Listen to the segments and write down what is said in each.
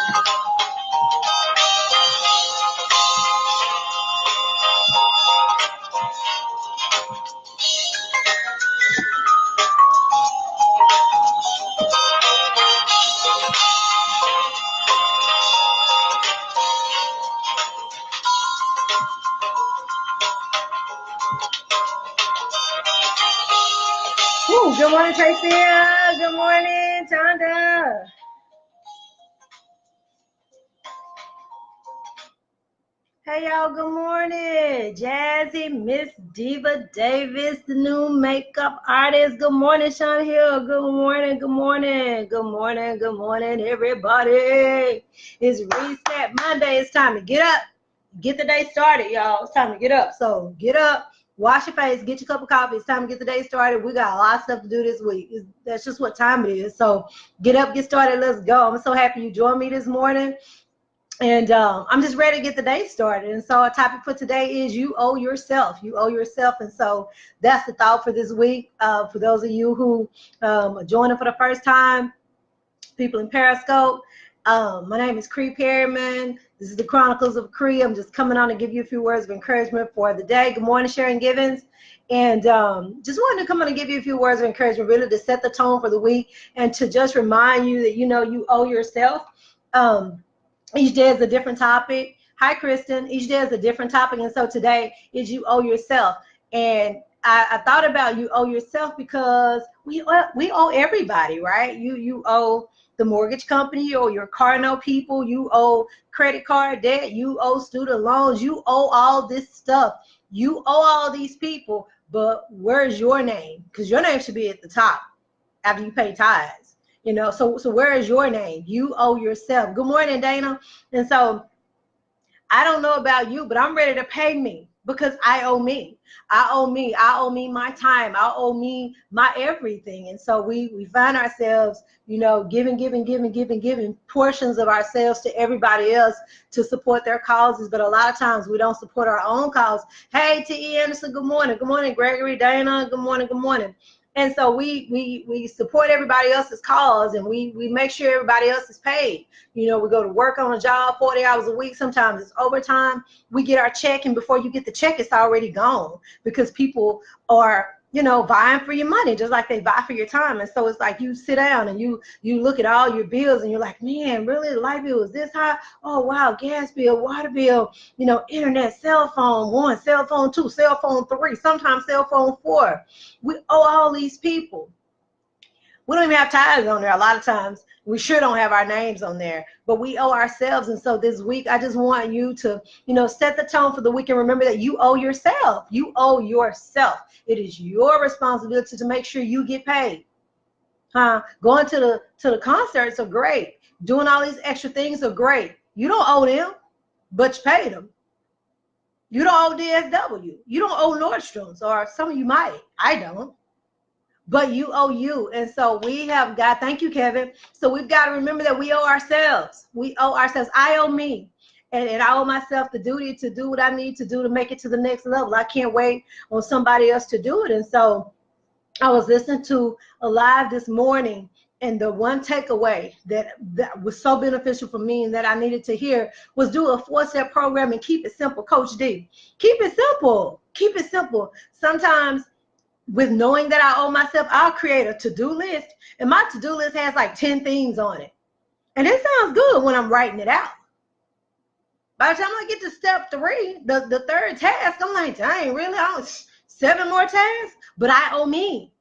Ooh, good morning, Tracia. Good morning, Tonda. Hey, y'all. Good morning. Jazzy, Miss Diva Davis, the new makeup artist. Good morning, Sean Hill. Good morning. Good morning. Good morning. Good morning, everybody. It's Reset Monday. It's time to get up. Get the day started, y'all. It's time to get up. So get up. Wash your face, get your cup of coffee. It's time to get the day started. We got a lot of stuff to do this week. That's just what time it is. So get up, get started. Let's go. I'm so happy you joined me this morning. And I'm just ready to get the day started. And so our topic for today is you owe yourself. You owe yourself. And so that's the thought for this week. For those of you who are joining for the first time, people in Periscope, my name is Cree Perryman. This is the Chronicles of Cree. I'm just coming on to give you a few words of encouragement for the day. Good morning, Sharon Givens. And just wanted to come on and give you a few words of encouragement, really to set the tone for the week and to just remind you that, you owe yourself. Each day is a different topic. Hi, Kristen. Each day is a different topic. And so today is you owe yourself. And I thought about you owe yourself because we owe everybody, right? You owe the mortgage company, you owe your car note people, you owe credit card debt, you owe student loans, you owe all this stuff. You owe all these people, but where's your name? Because your name should be at the top after you pay tithes. So where is your name? You owe yourself. Good morning, Dana. And so I don't know about you, but I'm ready to pay me because I owe me. I owe me. I owe me my time. I owe me my everything. And so we find ourselves, giving portions of ourselves to everybody else to support their causes. But a lot of times we don't support our own cause. Hey, T.E. Anderson, good morning. Good morning, Gregory, Dana. Good morning. Good morning. And so we support everybody else's cause, and we make sure everybody else is paid. We go to work on a job 40 hours a week. Sometimes it's overtime. We get our check, and before you get the check, it's already gone because people are, vying for your money just like they buy for your time. And so it's like you sit down and you look at all your bills and you're like, man, really, the light bill is this high? Oh, wow, gas bill, water bill, internet, cell phone 1, cell phone 2, cell phone 3, sometimes cell phone 4. We owe all these people. We don't even have titles on there a lot of times. We sure don't have our names on there, but we owe ourselves. And so this week, I just want you to, set the tone for the week and remember that you owe yourself. You owe yourself. It is your responsibility to make sure you get paid. Going to the concerts are great. Doing all these extra things are great. You don't owe them, but you paid them. You don't owe DSW. You don't owe Nordstrom's, or some of you might. I don't. But you owe you. And so we have got, thank you, Kevin. So we've got to remember that we owe ourselves. We owe ourselves. I owe me. And I owe myself the duty to do what I need to do to make it to the next level. I can't wait on somebody else to do it. And so I was listening to a live this morning, and the one takeaway that was so beneficial for me and that I needed to hear was do a 4-step program and keep it simple. Coach D, keep it simple. Keep it simple. Sometimes with knowing that I owe myself, I'll create a to-do list, and my to-do list has like 10 things on it. And it sounds good when I'm writing it out. By the time I get to step 3, the third task, I'm like, dang, really? 7 more tasks? But I owe me.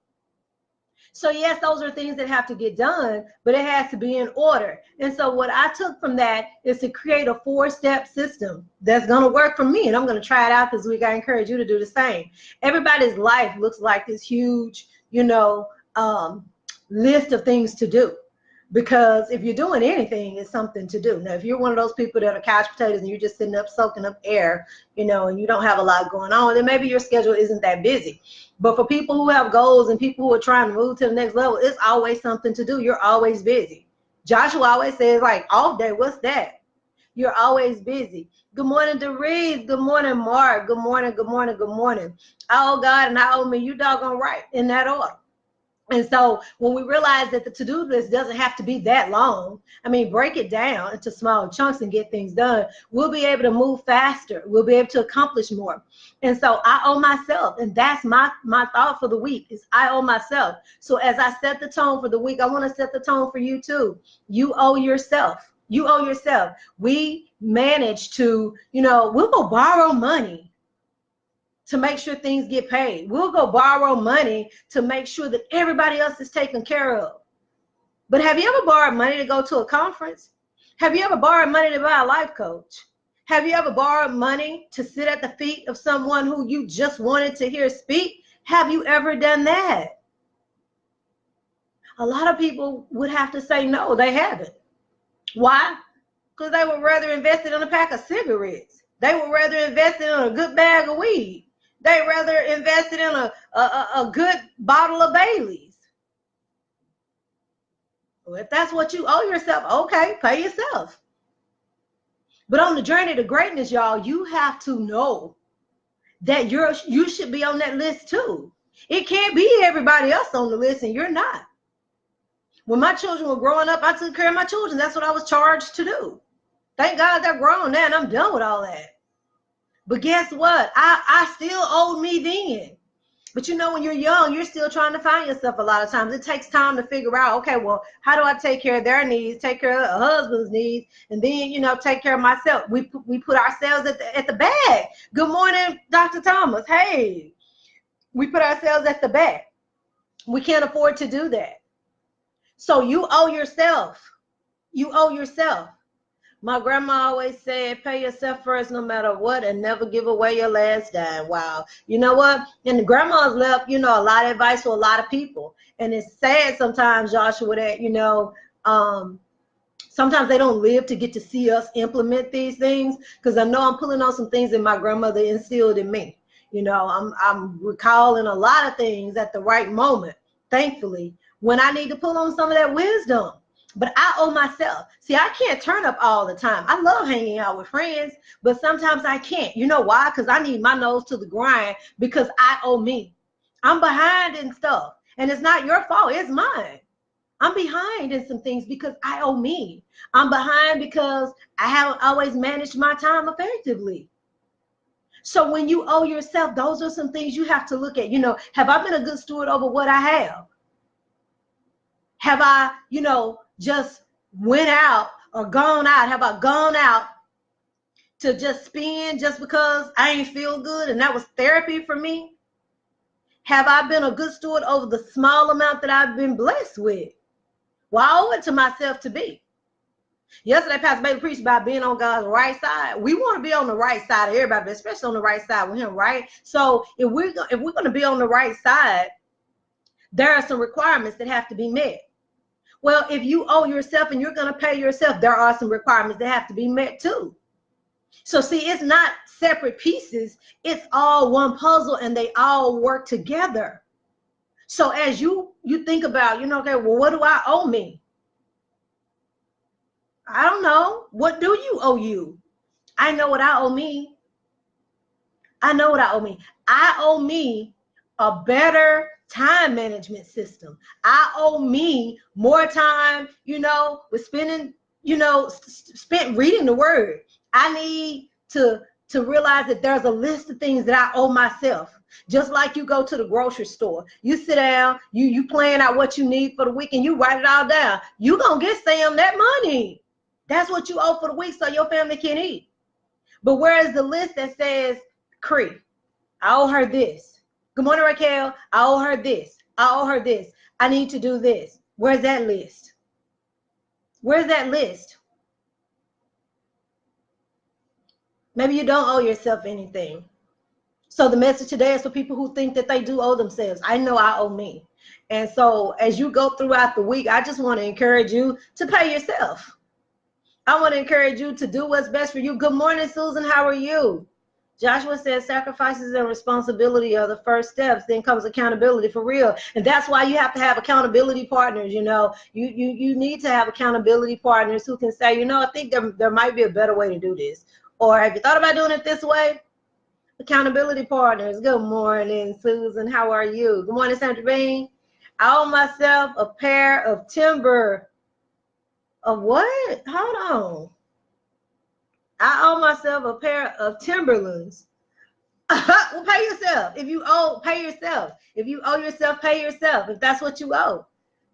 So yes, those are things that have to get done, but it has to be in order. And so what I took from that is to create a 4-step system that's going to work for me. And I'm going to try it out this week. I encourage you to do the same. Everybody's life looks like this huge, list of things to do. Because if you're doing anything, it's something to do. Now, if you're one of those people that are couch potatoes and you're just sitting up soaking up air, and you don't have a lot going on, then maybe your schedule isn't that busy. But for people who have goals and people who are trying to move to the next level, it's always something to do. You're always busy. Joshua always says, like, off day, what's that? You're always busy. Good morning, Doris. Good morning, Mark. Good morning, good morning, good morning. I owe God and I owe me. You doggone right in that order. And so when we realize that the to-do list doesn't have to be that long, I mean, break it down into small chunks and get things done, we'll be able to move faster. We'll be able to accomplish more. And so I owe myself, and that's my thought for the week is I owe myself. So as I set the tone for the week, I want to set the tone for you too. You owe yourself. You owe yourself. We manage to, we'll go borrow money to make sure things get paid. We'll go borrow money to make sure that everybody else is taken care of. But have you ever borrowed money to go to a conference? Have you ever borrowed money to buy a life coach? Have you ever borrowed money to sit at the feet of someone who you just wanted to hear speak? Have you ever done that? A lot of people would have to say no, they haven't. Why? Because they would rather invest it in a pack of cigarettes. They would rather invest it in a good bag of weed. They'd rather invest it in a good bottle of Bailey's. Well, if that's what you owe yourself, okay, pay yourself. But on the journey to greatness, y'all, you have to know that you should be on that list too. It can't be everybody else on the list and you're not. When my children were growing up, I took care of my children. That's what I was charged to do. Thank God they're grown now and I'm done with all that. But guess what? I still owed me then. But when you're young, you're still trying to find yourself a lot of times. It takes time to figure out, okay, well, how do I take care of their needs, take care of the husband's needs, and then, take care of myself. We put ourselves at the back. Good morning, Dr. Thomas. Hey, we put ourselves at the back. We can't afford to do that. So you owe yourself. You owe yourself. My grandma always said, pay yourself first no matter what and never give away your last dime. Wow. You know what? And the grandmas left, a lot of advice for a lot of people. And it's sad sometimes, Joshua, that, sometimes they don't live to get to see us implement these things, because I know I'm pulling on some things that my grandmother instilled in me. I'm recalling a lot of things at the right moment, thankfully, when I need to pull on some of that wisdom. But I owe myself. See, I can't turn up all the time. I love hanging out with friends, but sometimes I can't. You know why? Because I need my nose to the grind, because I owe me. I'm behind in stuff, and it's not your fault. It's mine. I'm behind in some things because I owe me. I'm behind because I haven't always managed my time effectively. So when you owe yourself, those are some things you have to look at. Have I been a good steward over what I have? Have I, just went out or gone out? Have I gone out to just spend just because I ain't feel good and that was therapy for me? Have I been a good steward over the small amount that I've been blessed with? Well, I owe it to myself to be. Yesterday, Pastor Bailey preached about being on God's right side. We want to be on the right side of everybody, but especially on the right side with him, right? So if we're going to be on the right side, there are some requirements that have to be met. Well, if you owe yourself and you're going to pay yourself, there are some requirements that have to be met too. So see, it's not separate pieces. It's all one puzzle and they all work together. So as you think about, okay, well, what do I owe me? I don't know. What do you owe you? I know what I owe me. I know what I owe me. I owe me a better time management system. I owe me more time, with spending, spent reading the word. I need to realize that there's a list of things that I owe myself. Just like you go to the grocery store, you sit down, you plan out what you need for the week and you write it all down. You're going to get Sam that money. That's what you owe for the week so your family can eat. But where is the list that says, Cree, I owe her this. Good morning, Raquel. I owe her this. I owe her this. I need to do this. Where's that list? Where's that list? Maybe you don't owe yourself anything. So the message today is for people who think that they do owe themselves. I know I owe me. And so as you go throughout the week, I just want to encourage you to pay yourself. I want to encourage you to do what's best for you. Good morning, Susan. How are you? Joshua says sacrifices and responsibility are the first steps. Then comes accountability for real. And that's why you have to have accountability partners. You need to have accountability partners who can say, I think there might be a better way to do this. Or have you thought about doing it this way? Accountability partners. Good morning, Susan. How are you? Good morning, Sandra Bean. I owe myself a pair of timber. Of what? Hold on. I owe myself a pair of Timberlands. Well, pay yourself. If you owe, pay yourself. If you owe yourself, pay yourself. If that's what you owe,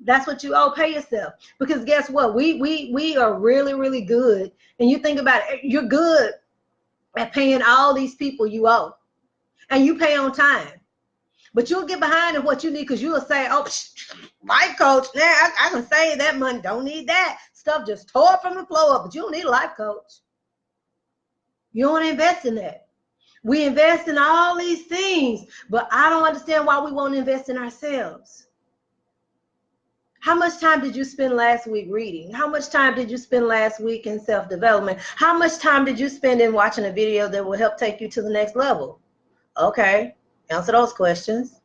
that's what you owe. Pay yourself. Because guess what? We are really, really good. And you think about it, you're good at paying all these people you owe, and you pay on time. But you'll get behind in what you need because you'll say, oh, life coach, nah, I can save that money. Don't need that. Stuff just tore from the floor up, but you don't need a life coach. You don't invest in that. We invest in all these things, but I don't understand why we won't invest in ourselves. How much time did you spend last week reading? How much time did you spend last week in self-development? How much time did you spend in watching a video that will help take you to the next level? Okay, answer those questions.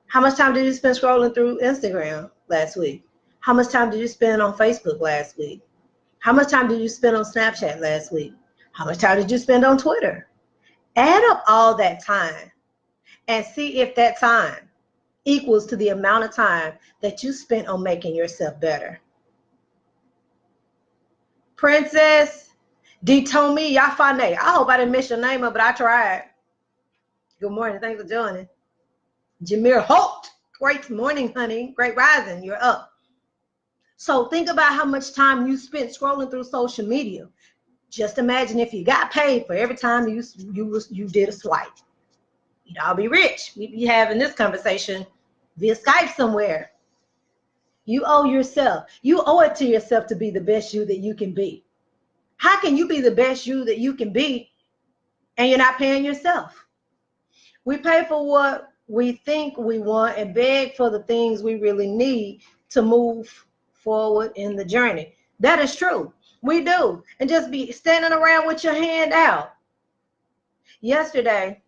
How much time did you spend scrolling through Instagram last week? How much time did you spend on Facebook last week? How much time did you spend on Snapchat last week? How much time did you spend on Twitter? Add up all that time and see if that time equals to the amount of time that you spent on making yourself better. Princess Ditomi Yafane. I hope I didn't miss your name up, but I tried. Good morning. Thanks for joining. Jameer Holt. Great morning, honey. Great rising. You're up. So think about how much time you spent scrolling through social media. Just imagine if you got paid for every time you did a swipe. You'd all be rich. We'd be having this conversation via Skype somewhere. You owe yourself. You owe it to yourself to be the best you that you can be. How can you be the best you that you can be and you're not paying yourself? We pay for what we think we want and beg for the things we really need to move forward in the journey. That is true. We do. And just be standing around with your hand out. Yesterday,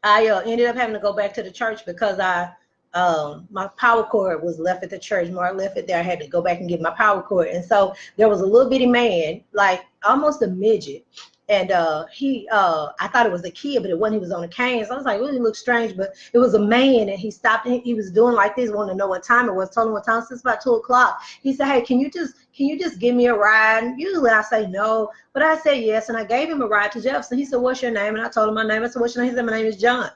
I ended up having to go back to the church because my power cord was left at the church. Mark left it there. I had to go back and get my power cord. And so there was a little bitty man, like almost a midget. And I thought it was a kid, but it wasn't. He was on a cane. So I was like, well, he looked strange, but it was a man. And he stopped. And he was doing like this, wanting to know what time it was. Told him what time. Since about 2 o'clock. He said, hey, can you just give me a ride? And usually I say no, but I said yes. And I gave him a ride to Jefferson. He said, what's your name? And I told him my name. I said, what's your name? He said, my name is John.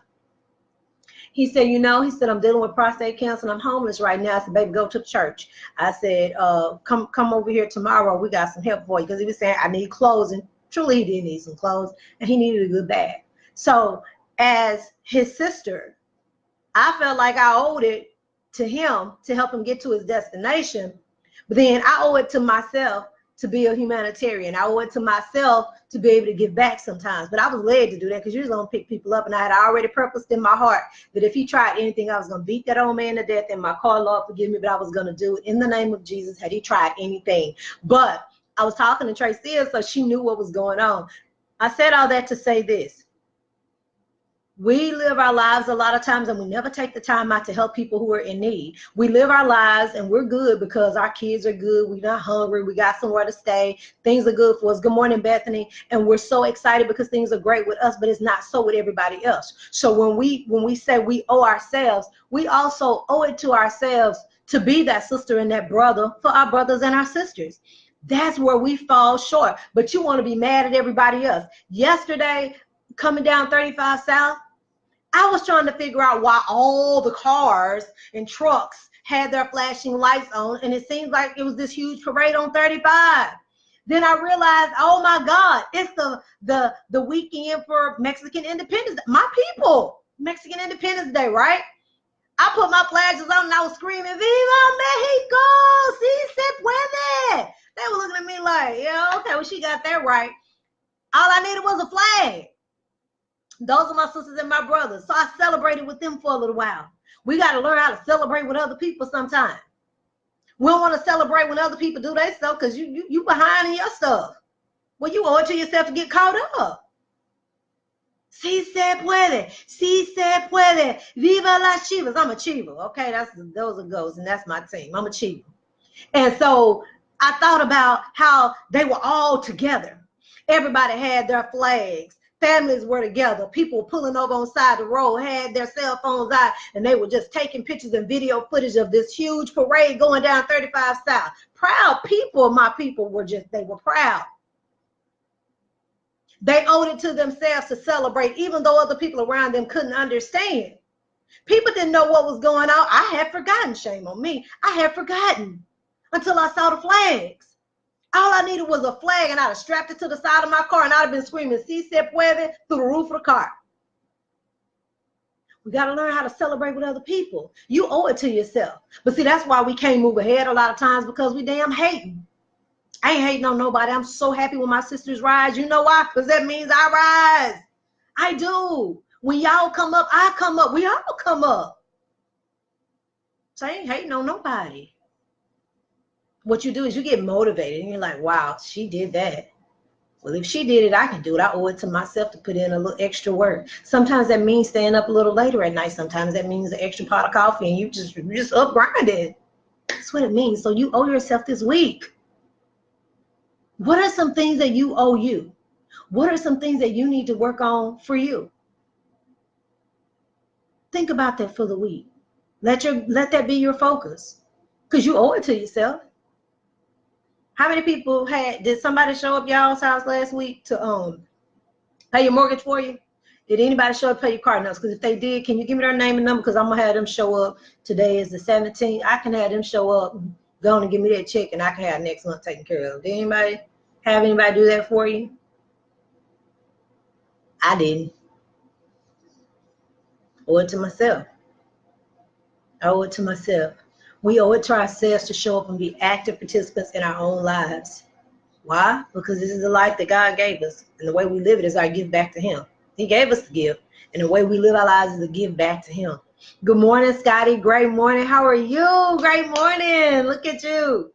He said, he said, I'm dealing with prostate cancer and I'm homeless right now. I said, baby, go to church. I said, come over here tomorrow. We got some help for you. Because he was saying, I need clothes. And truly, he did need some clothes, and he needed a good bag. So as his sister, I felt like I owed it to him to help him get to his destination. But then I owe it to myself to be a humanitarian. I owe it to myself to be able to give back sometimes. But I was led to do that because usually I don't pick people up. And I had already purposed in my heart that if he tried anything, I was going to beat that old man to death in my car. Lord, forgive me, but I was going to do it in the name of Jesus had he tried anything. But I was talking to Tracy, so she knew what was going on. I said all that to say this. We live our lives a lot of times and we never take the time out to help people who are in need. We live our lives and we're good because our kids are good. We're not hungry. We got somewhere to stay. Things are good for us. Good morning, Bethany. And we're so excited because things are great with us, but it's not so with everybody else. So when we say we owe ourselves, we also owe it to ourselves to be that sister and that brother for our brothers and our sisters. That's where we fall short. But you want to be mad at everybody else. Yesterday, coming down 35 South, I was trying to figure out why all the cars and trucks had their flashing lights on, and it seems like it was this huge parade on 35. Then I realized, oh my God, it's the weekend for Mexican Independence Day. My people, Mexican Independence Day, right? I put my flags on and I was screaming, Viva Mexico, si se puede. They were looking at me like, yeah, okay, well, she got that right. All I needed was a flag. Those are my sisters and my brothers. So I celebrated with them for a little while. We got to learn how to celebrate with other people sometimes. We don't want to celebrate when other people do their stuff because you behind in your stuff. Well, you owe it to yourself to get caught up. Si se puede. Si se puede. Viva las Chivas. I'm a Chiva. Okay, those are goals, and that's my team. I'm a Chiva. And so I thought about how they were all together. Everybody had their flags. Families were together. People were pulling over on the side of the road, had their cell phones out, and they were just taking pictures and video footage of this huge parade going down 35 South. Proud people, my people they were proud. They owed it to themselves to celebrate, even though other people around them couldn't understand. People didn't know what was going on. I had forgotten, shame on me. I had forgotten until I saw the flags. All I needed was a flag, and I'd have strapped it to the side of my car, and I'd have been screaming, "Si se puede," through the roof of the car. We got to learn how to celebrate with other people. You owe it to yourself. But see, that's why we can't move ahead a lot of times, because we damn hating. I ain't hating on nobody. I'm so happy when my sisters rise. You know why? Because that means I rise. I do. When y'all come up, I come up. We all come up. So I ain't hating on nobody. What you do is you get motivated and you're like, wow, she did that. Well, if she did it, I can do it. I owe it to myself to put in a little extra work. Sometimes that means staying up a little later at night. Sometimes that means an extra pot of coffee and you just up grinding. That's what it means. So you owe yourself this week. What are some things that you owe you? What are some things that you need to work on for you? Think about that for the week. Let that be your focus, because you owe it to yourself. How many people did somebody show up y'all's house last week to pay your mortgage for you? Did anybody show up to pay your car notes? Because if they did, can you give me their name and number? Because I'm going to have them show up. Today is the 17th. I can have them show up, go on and give me that check, and I can have next month taken care of. Did anybody have anybody do that for you? I didn't. I owe it to myself. I owe it to myself. We owe it to ourselves to show up and be active participants in our own lives. Why? Because this is the life that God gave us, and the way we live it is our give back to Him. He gave us the gift, and the way we live our lives is to give back to Him. Good morning, Scotty. Great morning. How are you? Great morning. Look at you.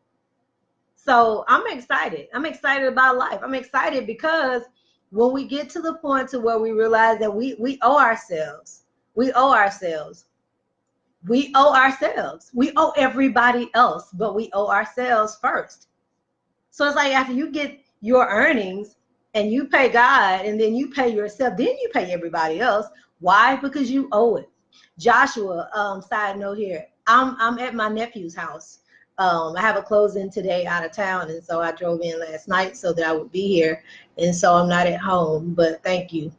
So I'm excited. I'm excited about life. I'm excited because when we get to the point to where we realize that we owe ourselves, we owe ourselves. We owe ourselves. We owe everybody else, but we owe ourselves first. So it's like after you get your earnings and you pay God and then you pay yourself, then you pay everybody else. Why? Because you owe it. Joshua, side note here, I'm at my nephew's house. I have a closing today out of town, and so I drove in last night so that I would be here, and so I'm not at home, but thank you.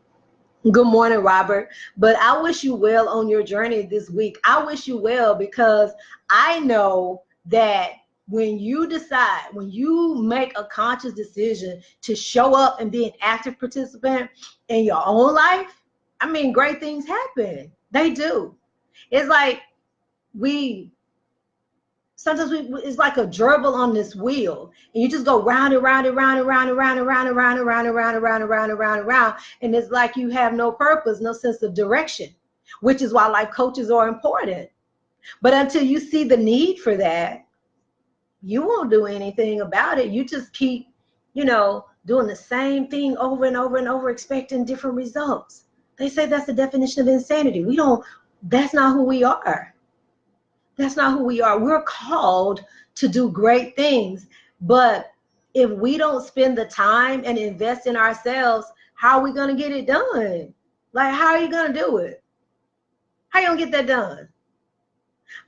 Good morning, Robert. But I wish you well on your journey this week. I wish you well, because I know that when you decide, when you make a conscious decision to show up and be an active participant in your own life, I mean, great things happen. They do. It's like sometimes it's like a gerbil on this wheel, and you just go round and round and round and round and round and round and round and round and round and round and round and round and round, and it's like you have no purpose, no sense of direction, which is why life coaches are important. But until you see the need for that, you won't do anything about it. You just keep, doing the same thing over and over and over, expecting different results. They say that's the definition of insanity. That's not who we are. That's not who we are. We're called to do great things. But if we don't spend the time and invest in ourselves, how are we going to get it done? Like, how are you going to do it? How are you going to get that done?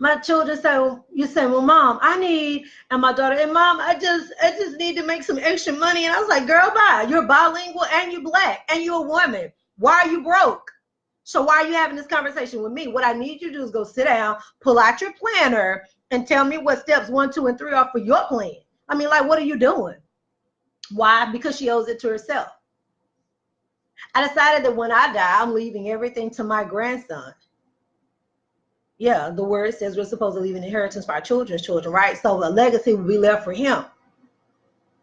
My children say, well, Mom, and my daughter, and Mom, I just need to make some extra money. And I was like, girl, bye. You're bilingual and you're Black and you're a woman. Why are you broke? So why are you having this conversation with me? What I need you to do is go sit down, pull out your planner, and tell me what steps 1, 2, and 3 are for your plan. I mean, like, what are you doing? Why? Because she owes it to herself. I decided that when I die, I'm leaving everything to my grandson. Yeah, the word says we're supposed to leave an inheritance for our children's children, right? So a legacy will be left for him.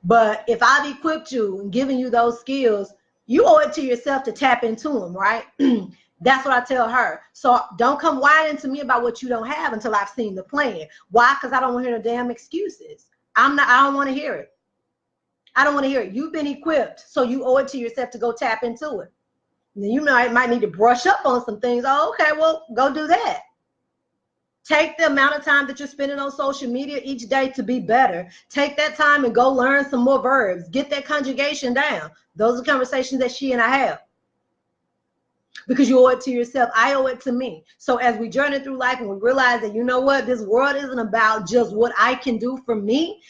But if I've equipped you and given you those skills, you owe it to yourself to tap into them, right? That's what I tell her. So don't come whining to me about what you don't have until I've seen the plan. Why? Because I don't want to hear no damn excuses. I don't want to hear it. I don't want to hear it. You've been equipped, so you owe it to yourself to go tap into it. And then you might need to brush up on some things. Oh, okay, well, go do that. Take the amount of time that you're spending on social media each day to be better. Take that time and go learn some more verbs. Get that conjugation down. Those are conversations that she and I have. because you owe it to yourself. I owe it to me. So as we journey through life and we realize that, you know what, this world isn't about just what I can do for me.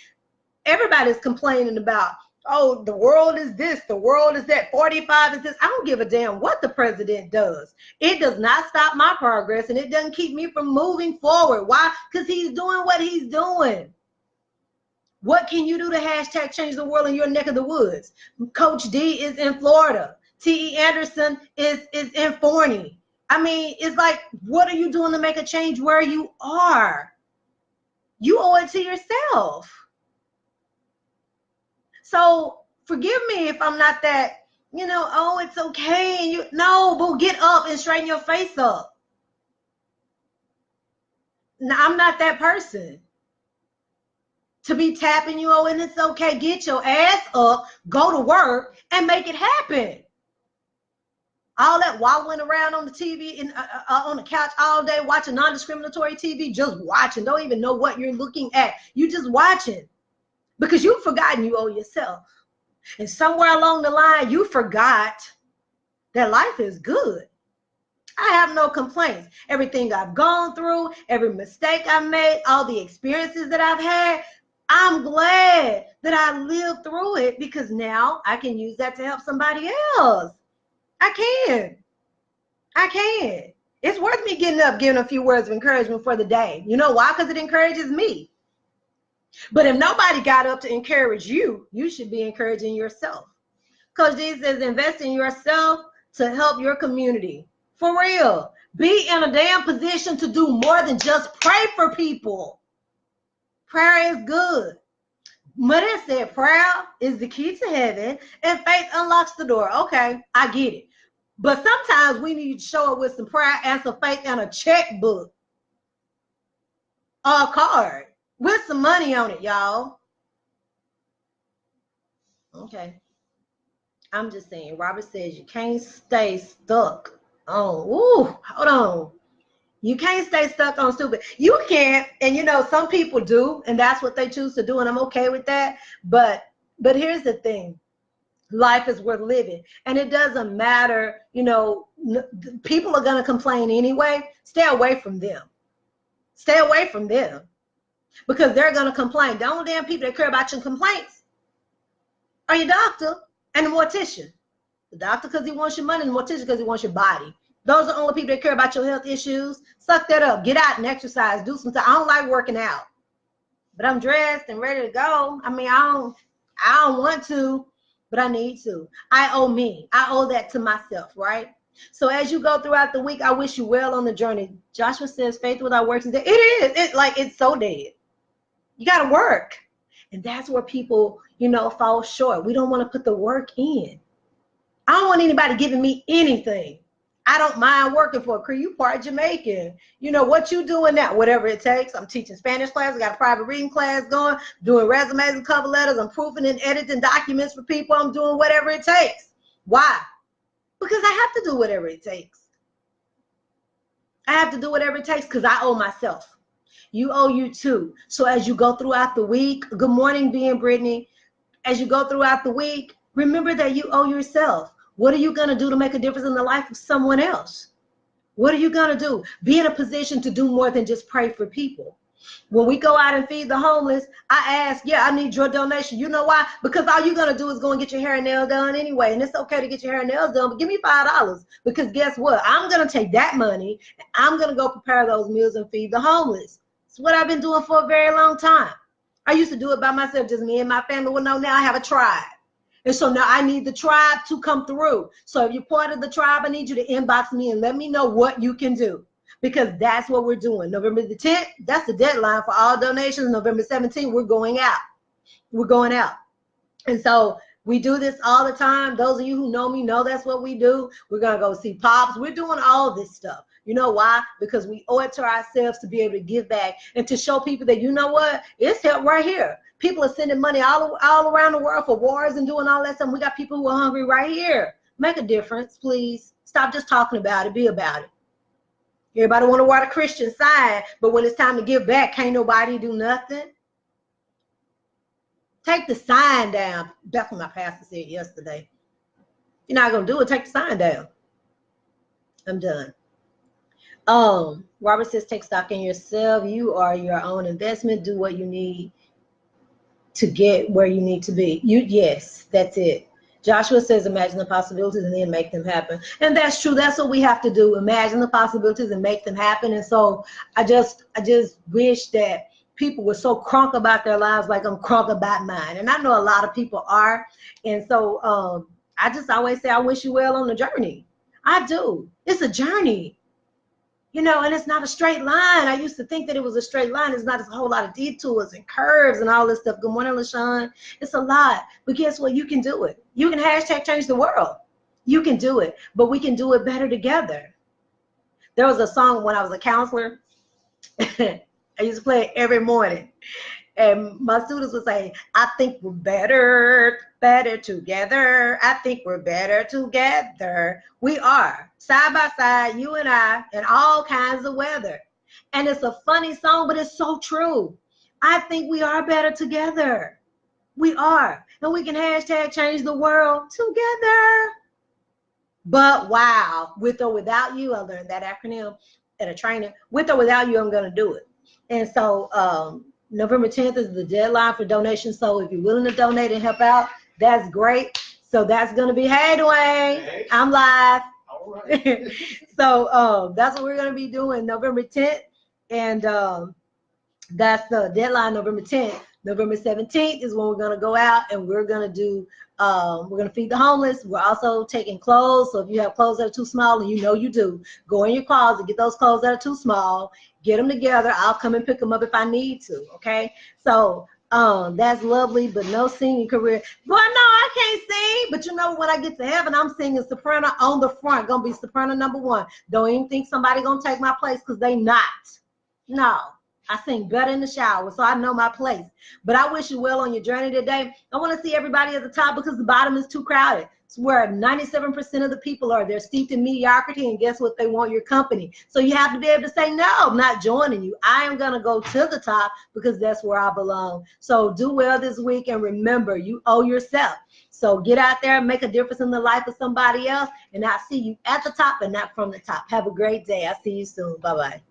Everybody's complaining about, oh, the world is this, the world is that, 45 is this. I don't give a damn what the president does. It does not stop my progress, and it doesn't keep me from moving forward. Why? Because he's doing what he's doing. What can you do to hashtag change the world in your neck of the woods? Coach D is in Florida. T.E. Anderson is in Forney. I mean, it's like, what are you doing to make a change where you are? You owe it to yourself. So forgive me if I'm not that, oh, it's okay. No, but get up and straighten your face up. Now, I'm not that person to be tapping you, oh, and it's okay. Get your ass up, go to work, and make it happen. All that waddling around on the TV and on the couch all day watching non-discriminatory TV, just watching. Don't even know what you're looking at. You just watching because you've forgotten you owe yourself. And somewhere along the line, you forgot that life is good. I have no complaints. Everything I've gone through, every mistake I've made, all the experiences that I've had, I'm glad that I lived through it because now I can use that to help somebody else. I can. It's worth me getting up, giving a few words of encouragement for the day. You know why? Because it encourages me. But if nobody got up to encourage you, you should be encouraging yourself. Coach D says, invest in yourself to help your community. For real. Be in a damn position to do more than just pray for people. Prayer is good. Mother said prayer is the key to heaven and faith unlocks the door. Okay, I get it. But sometimes we need to show up with some prayer and some faith and a checkbook or a card with some money on it, y'all. Okay. I'm just saying, Robert says you can't stay stuck on, hold on. You can't stay stuck on stupid. You can't, and some people do, and that's what they choose to do, and I'm okay with that. But here's the thing. Life is worth living. And it doesn't matter, people are going to complain anyway. Stay away from them. Stay away from them. Because they're going to complain. The only damn people that care about your complaints are your doctor and the mortician. The doctor because he wants your money, and the mortician because he wants your body. Those are the only people that care about your health issues. Suck that up. Get out and exercise. Do some time. I don't like working out. But I'm dressed and ready to go. I mean, I don't want to, but I need to. I owe me. I owe that to myself, right? So as you go throughout the week, I wish you well on the journey. Joshua says, faith without works is dead. It is. It's so dead. You got to work. And that's where people, fall short. We don't want to put the work in. I don't want anybody giving me anything. I don't mind working for a Cree. You part Jamaican. What you doing now? Whatever it takes. I'm teaching Spanish class. I got a private reading class going, doing resumes and cover letters. I'm proofing and editing documents for people. I'm doing whatever it takes. Why? Because I have to do whatever it takes. I have to do whatever it takes because I owe myself. You owe you too. So as you go throughout the week, good morning, B and Brittany. As you go throughout the week, remember that you owe yourself. What are you going to do to make a difference in the life of someone else? What are you going to do? Be in a position to do more than just pray for people. When we go out and feed the homeless, I ask, I need your donation. You know why? Because all you're going to do is go and get your hair and nails done anyway. And it's okay to get your hair and nails done, but give me $5. Because guess what? I'm going to take that money and I'm going to go prepare those meals and feed the homeless. It's what I've been doing for a very long time. I used to do it by myself, just me and my family. Well, no, now I have a tribe. And so now I need the tribe to come through. So if you're part of the tribe, I need you to inbox me and let me know what you can do. Because that's what we're doing. November the 10th, that's the deadline for all donations. November 17th, we're going out. We're going out. And so we do this all the time. Those of you who know me know that's what we do. We're going to go see Pops. We're doing all this stuff. You know why? Because we owe it to ourselves to be able to give back and to show people that, you know what? It's help right here. People are sending money all around the world for wars and doing all that stuff. We got people who are hungry right here. Make a difference, please. Stop just talking about it. Be about it. Everybody want to wear the Christian sign, but when it's time to give back, can't nobody do nothing. Take the sign down. That's what my pastor said yesterday. You're not going to do it. Take the sign down. I'm done. Robert says, take stock in yourself. You are your own investment. Do what you need to get where you need to be. Yes, that's it. Joshua says, imagine the possibilities and then make them happen. And that's true. That's what we have to do. Imagine the possibilities and make them happen. And so I just wish that people were so crunk about their lives like I'm crunk about mine. And I know a lot of people are. And so I just always say, I wish you well on the journey. I do. It's a journey. You know, and it's not a straight line. I used to think that it was a straight line. It's not. It's a whole lot of detours and curves and all this stuff. Good morning, LaShawn. It's a lot. But guess what? You can do it. You can hashtag change the world. You can do it. But we can do it better together. There was a song when I was a counselor. I used to play it every morning. And my students would say, I think we're better together. I think we're better together. We are, side by side, you and I, in all kinds of weather. And it's a funny song, but it's so true. I think we are better together. We are. And we can hashtag change the world together. But wow, with or without you, I learned that acronym at a training. With or without you, I'm going to do it. And so, November 10th is the deadline for donations. So if you're willing to donate and help out, that's great. So that's going to be, hey, Dwayne, hey. I'm live. All right. So that's what we're going to be doing November 10th. And that's the deadline, November 10th. November 17th is when we're going to go out and we're going to do, we're going to feed the homeless. We're also taking clothes. So if you have clothes that are too small, and you know you do, go in your closet, get those clothes that are too small, get them together. I'll come and pick them up if I need to. Okay. So that's lovely, but no singing career. Boy, no, I can't sing. But you know, when I get to heaven, I'm singing soprano on the front. Gonna be soprano #1. Don't even think somebody gonna take my place, because they not. No. I sing better in the shower, so I know my place. But I wish you well on your journey today. I want to see everybody at the top, because the bottom is too crowded. It's where 97% of the people are. They're steeped in mediocrity, and guess what? They want your company. So you have to be able to say, no, I'm not joining you. I am going to go to the top, because that's where I belong. So do well this week, and remember, you owe yourself. So get out there and make a difference in the life of somebody else, and I'll see you at the top and not from the top. Have a great day. I'll see you soon. Bye-bye.